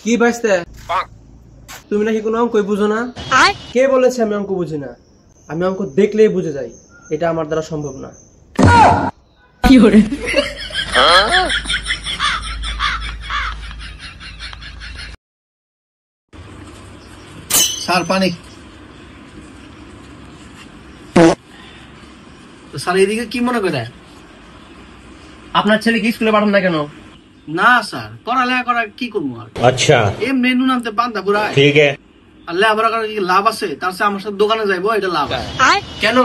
কি ভাইস্তে তুমি নাকি কোনো অঙ্কই বুঝো না? কে বলেছে আমি অঙ্ক বুঝি না? আমি অঙ্ক দেখলেই বুঝে যাই, এটা আমার দ্বারা সম্ভব না। কি হরে স্যার পানি। স্যার এদিকে কি মনে করে? আপনার ছেলে কি স্কুলে পাঠান না কেন? না স্যার, পড়ালেখা করা কি করবো আর। আচ্ছা এমনি নুন আনতে পান্তা পুরা ঠিক আছে। আর লেখাপড়া করার কি লাভ আছে? তার চেয়ে আমার সাথে দোকানে যাইবো, এটা লাভ। কেন?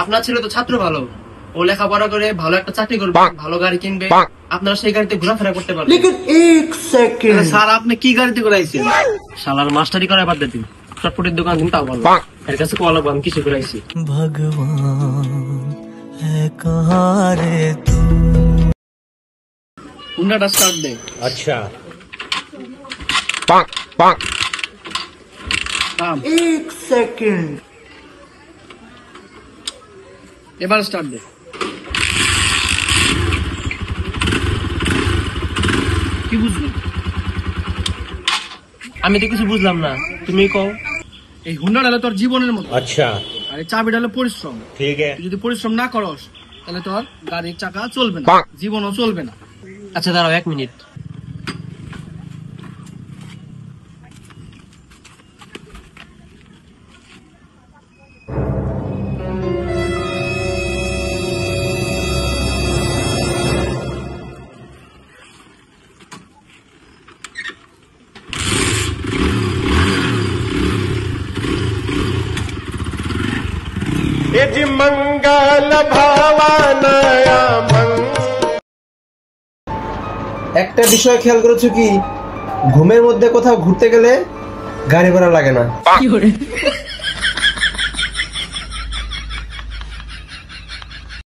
আপনার ছেলে তো ছাত্র ভালো, ও লেখাপড়া করে ভালো একটা চাকরি করবে, ভালো গাড়ি কিনবে, আপনারা সেই গাড়িতে ঘোরাফেরা করতে পারবেন। স্যার আপনি কি গাড়িতে করাইছেন? শালার মাস্টারি করায় বাদ দিন, চটপটির দোকান দিন তাও ভালো। এর কাছে কোয়া লাগবে আমি কিছু করাইছি। হুন্ডাটা স্টার্ট দে। আচ্ছা থাম। এবার স্টার্ট দে। কি বুঝলি? আমি তো কিছু বুঝলাম না, তুমি কও। এই হুন্ডাটা হলো তোর জীবনের মতো, আচ্ছা আর এই চাবিটা হলো পরিশ্রম। ঠিক আছে। তুই যদি পরিশ্রম না করস তাহলে তোর গাড়ির চাকা চলবে না, জীবনও চলবে না। আচ্ছা দাঁড়াও 1 মিনিট। একটা বিষয় খেয়াল করেছো কি, ঘুমের মধ্যে কোথাও ঘুরতে গেলে গাড়ি ভাড়া লাগে না।